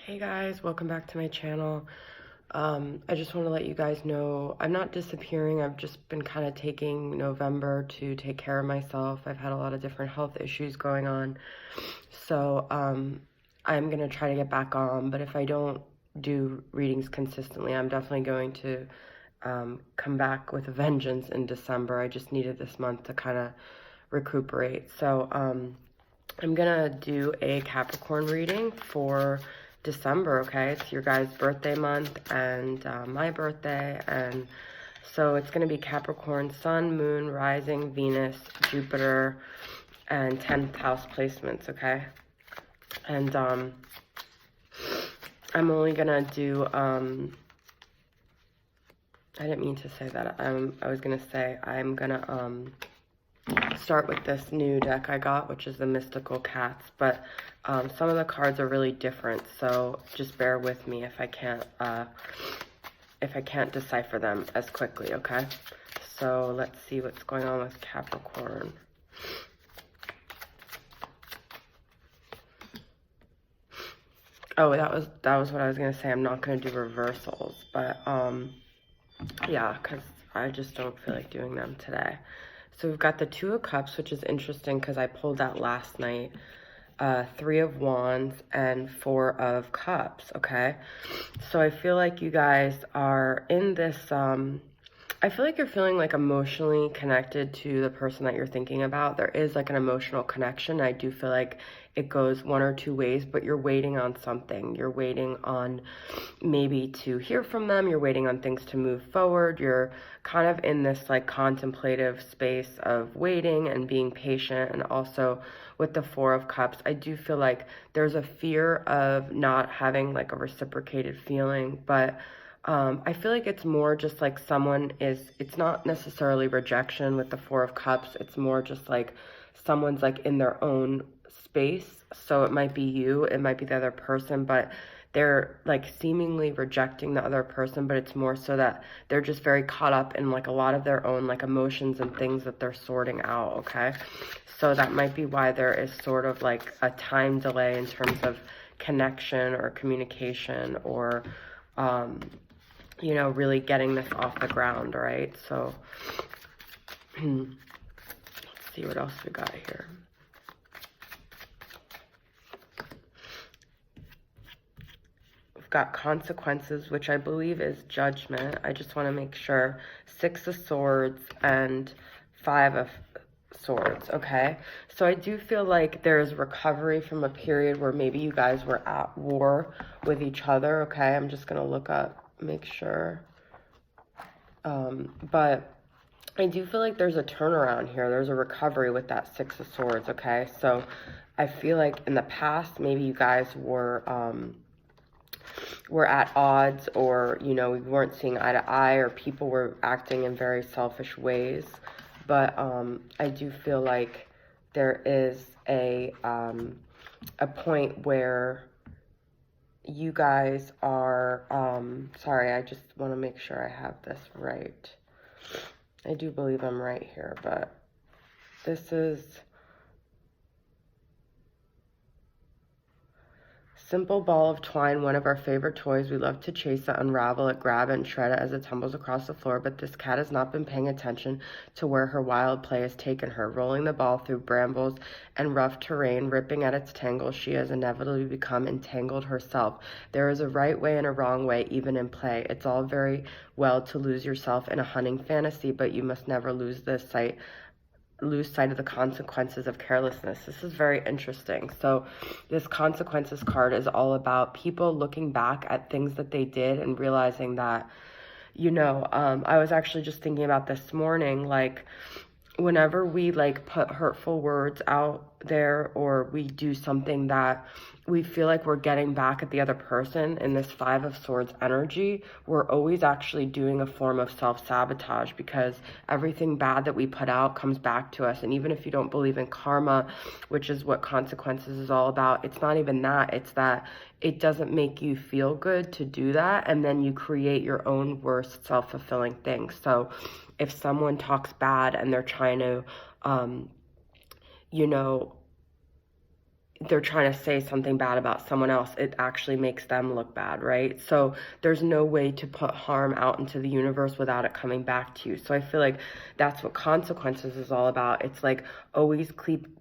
Hey guys, welcome back to my channel. I just want to let you guys know I'm not disappearing. I've just been kind of taking November to take care of myself. I've had a lot of different health issues going on. So I'm going to try to get back on, but if I don't do readings consistently, I'm definitely going to come back with a vengeance in December. I just needed this month to kind of recuperate. So I'm gonna do a Capricorn reading for December, okay? It's your guys' birthday month and my birthday, and so it's gonna be Capricorn, Sun, Moon, Rising, Venus, Jupiter, and 10th house placements, okay? And I'm only gonna do, I didn't mean to say that. I was gonna say I'm gonna start with this new deck I got, which is the Mystical Cats, but some of the cards are really different, so just bear with me if I can't decipher them as quickly, okay? So let's see what's going on with Capricorn. Oh, that was what I was gonna say. I'm not gonna do reversals, but yeah, because I just don't feel like doing them today. So we've got the Two of Cups, which is interesting because I pulled that last night. Three of Wands and Four of Cups, okay? So I feel like you guys are in this, I feel like you're feeling like emotionally connected to the person that you're thinking about. There is like an emotional connection. I do feel like it goes one or two ways, but you're waiting on something. You're waiting on maybe to hear from them. You're waiting on things to move forward. You're kind of in this like contemplative space of waiting and being patient. And also with the Four of Cups, I do feel like there's a fear of not having like a reciprocated feeling, but I feel like it's more just like it's not necessarily rejection with the Four of Cups. It's more just like someone's like in their own space. So it might be you, it might be the other person, but they're like seemingly rejecting the other person, but it's more so that they're just very caught up in like a lot of their own like emotions and things that they're sorting out, okay? So that might be why there is sort of like a time delay in terms of connection or communication or, you know, really getting this off the ground, right? So let's see what else we got here. We've got consequences, which I believe is judgment. I just want to make sure. Six of Swords and Five of Swords, okay? So I do feel like there's recovery from a period where maybe you guys were at war with each other, okay? I'm just going to look up, make sure. But I do feel like there's a turnaround here. There's a recovery with that Six of Swords, okay? So I feel like in the past, maybe you guys were at odds, or, you know, we weren't seeing eye to eye, or people were acting in very selfish ways. But I do feel like there is a point where you guys are, sorry, I just want to make sure I have this right. I do believe I'm right here, but this is simple ball of twine, one of our favorite toys. We love to chase it, unravel it, grab it, and shred it as it tumbles across the floor, but this cat has not been paying attention to where her wild play has taken her. Rolling the ball through brambles and rough terrain, ripping at its tangles, she has inevitably become entangled herself. There is a right way and a wrong way, even in play. It's all very well to lose yourself in a hunting fantasy, but you must never lose sight of the consequences of carelessness. This is very interesting. So this consequences card is all about people looking back at things that they did and realizing that, you know, I was actually just thinking about this morning, like whenever we like put hurtful words out there, or we do something that we feel like we're getting back at the other person in this Five of Swords energy, we're always actually doing a form of self-sabotage, because everything bad that we put out comes back to us. And even if you don't believe in karma, which is what consequences is all about, it's not even that. It's that it doesn't make you feel good to do that, and then you create your own worst self-fulfilling thing. So if someone talks bad and they're trying to, you know, they're trying to say something bad about someone else, it actually makes them look bad, right? So there's no way to put harm out into the universe without it coming back to you. So I feel like that's what consequences is all about. It's like always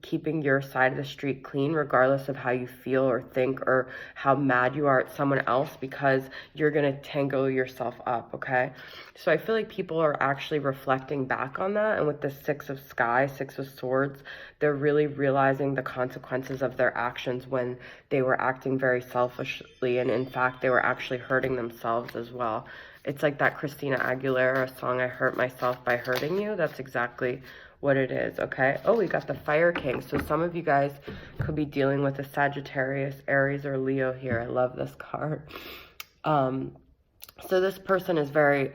keeping your side of the street clean, regardless of how you feel or think or how mad you are at someone else, because you're going to tangle yourself up, okay? So I feel like people are actually reflecting back on that. And with the Six of Swords, they're really realizing the consequences of their actions when they were acting very selfishly. And in fact, they were actually hurting themselves as well. It's like that Christina Aguilera song, I Hurt Myself by Hurting You. That's exactly what it is, okay? Oh, we got the Fire King. So some of you guys could be dealing with a Sagittarius, Aries, or Leo here. I love this card. So this person is very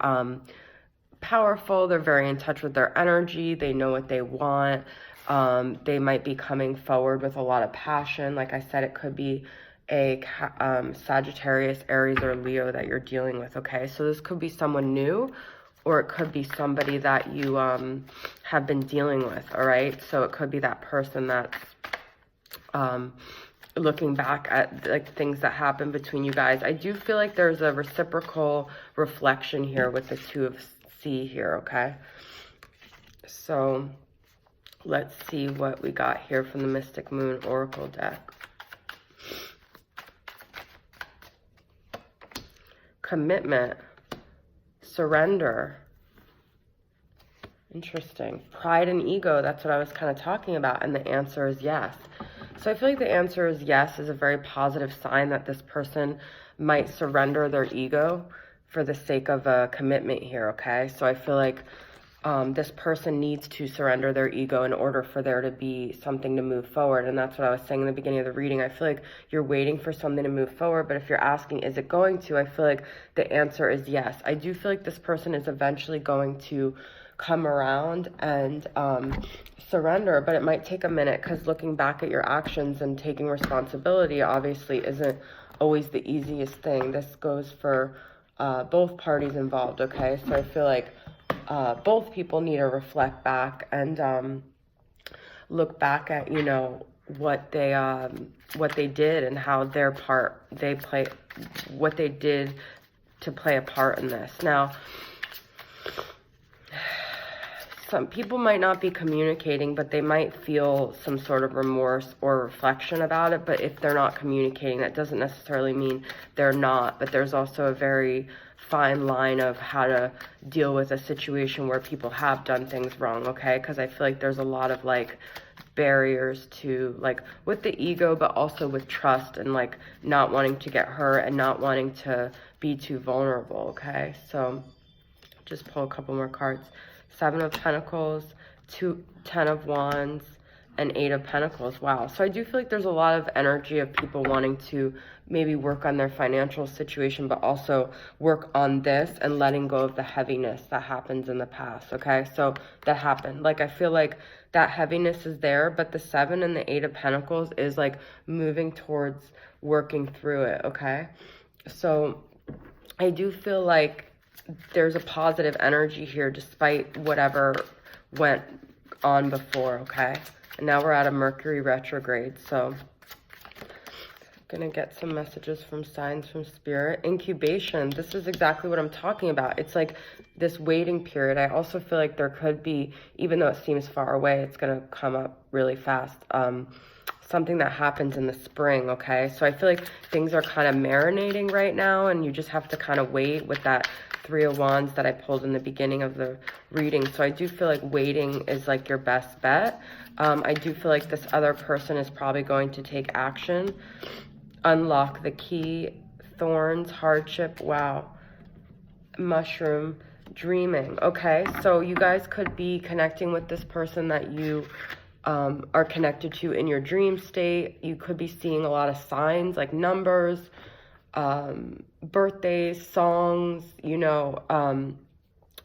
powerful. They're very in touch with their energy. They know what they want. They might be coming forward with a lot of passion. Like I said, it could be a Sagittarius, Aries, or Leo that you're dealing with, okay? So this could be someone new, or it could be somebody that you have been dealing with, all right? So it could be that person that's looking back at like things that happened between you guys. I do feel like there's a reciprocal reflection here with the Two of Sea here, okay? So let's see what we got here from the Mystic Moon Oracle deck. Commitment, surrender. Interesting. Pride and ego, that's what I was kind of talking about, and the answer is yes. So I feel like the answer is yes is a very positive sign that this person might surrender their ego for the sake of a commitment here, okay? So I feel like this person needs to surrender their ego in order for there to be something to move forward. And that's what I was saying in the beginning of the reading. I feel like you're waiting for something to move forward, but if you're asking, is it going to? I feel like the answer is yes. I do feel like this person is eventually going to come around and surrender, but it might take a minute, because looking back at your actions and taking responsibility obviously isn't always the easiest thing. This goes for both parties involved, okay? So I feel like both people need to reflect back and look back at, you know, what they did and how their part what they did to play a part in this. Now, some people might not be communicating, but they might feel some sort of remorse or reflection about it. But if they're not communicating, that doesn't necessarily mean they're not. But there's also a very fine line of how to deal with a situation where people have done things wrong, okay? Because I feel like there's a lot of like barriers to like with the ego, but also with trust and like not wanting to get hurt and not wanting to be too vulnerable, okay? So just pull a couple more cards. Seven of Pentacles, 10 of Wands, and 8 of Pentacles. Wow. So I do feel like there's a lot of energy of people wanting to maybe work on their financial situation, but also work on this and letting go of the heaviness that happens in the past, okay? So that happened. Like, I feel like that heaviness is there, but the 7 and the 8 of Pentacles is like moving towards working through it, okay? So I do feel like there's a positive energy here despite whatever went on before, okay? And now we're at a Mercury retrograde, so I'm gonna get some messages from signs from Spirit. Incubation, this is exactly what I'm talking about. It's like this waiting period. I also feel like there could be, even though it seems far away, it's gonna come up really fast. Something that happens in the spring, okay? So I feel like things are kind of marinating right now, and you just have to kind of wait with that 3 of Wands that I pulled in the beginning of the reading. So I do feel like waiting is like your best bet. I do feel like this other person is probably going to take action. Unlock the key, thorns, hardship, wow. Mushroom, dreaming. Okay, so you guys could be connecting with this person that you are connected to in your dream state. You could be seeing a lot of signs like numbers, birthdays, songs, you know.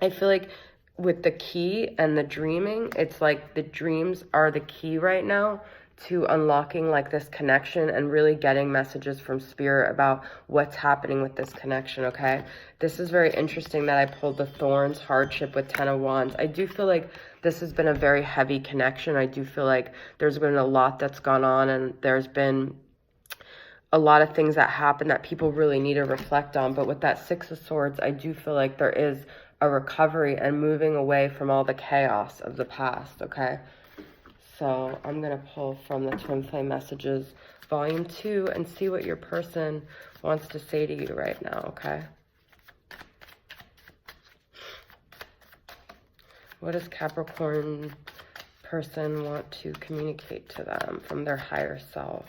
I feel like with the key and the dreaming, it's like the dreams are the key right now to unlocking like this connection and really getting messages from spirit about what's happening with this connection, okay? This is very interesting that I pulled the thorns, hardship with 10 of wands. I do feel like this has been a very heavy connection. I do feel like there's been a lot that's gone on, and there's been a lot of things that happen that people really need to reflect on. But with that 6 of swords, I do feel like there is a recovery and moving away from all the chaos of the past, okay? So I'm going to pull from the Twin Flame Messages, Volume 2, and see what your person wants to say to you right now, okay? What does Capricorn person want to communicate to them from their higher self?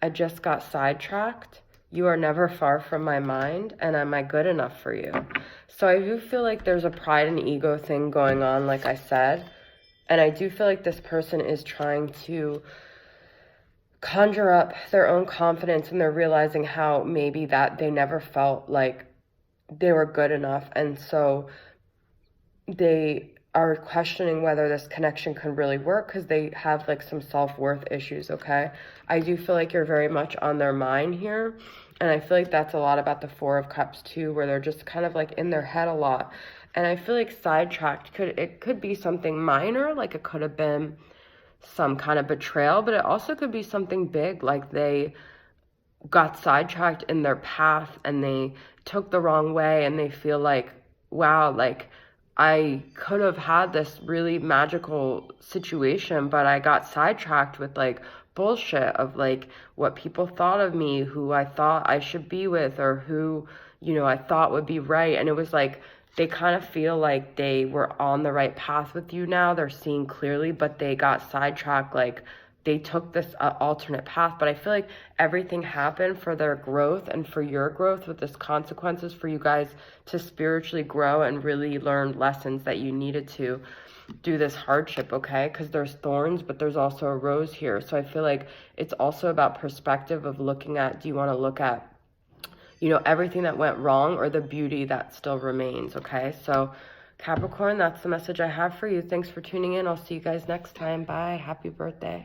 I just got sidetracked. You are never far from my mind, and am I good enough for you? So I do feel like there's a pride and ego thing going on, like I said. And I do feel like this person is trying to conjure up their own confidence, and they're realizing how maybe that they never felt like they were good enough. And so they are questioning whether this connection can really work because they have like some self-worth issues, okay? I do feel like you're very much on their mind here. And I feel like that's a lot about the 4 of Cups too, where they're just kind of like in their head a lot. And I feel like sidetracked, it could be something minor, like it could have been some kind of betrayal, but it also could be something big, like they got sidetracked in their path and they took the wrong way, and they feel like, wow, like I could have had this really magical situation, but I got sidetracked with like bullshit of like what people thought of me, who I thought I should be with, or who, you know, I thought would be right. And it was like, they kind of feel like they were on the right path with you now. They're seeing clearly, but they got sidetracked. Like they took this alternate path. But I feel like everything happened for their growth and for your growth, with this consequences for you guys to spiritually grow and really learn lessons that you needed to do this hardship, okay? Because there's thorns, but there's also a rose here. So I feel like it's also about perspective of looking at, do you want to look at, you know, everything that went wrong or the beauty that still remains, okay? So Capricorn, that's the message I have for you. Thanks for tuning in. I'll see you guys next time. Bye. Happy birthday.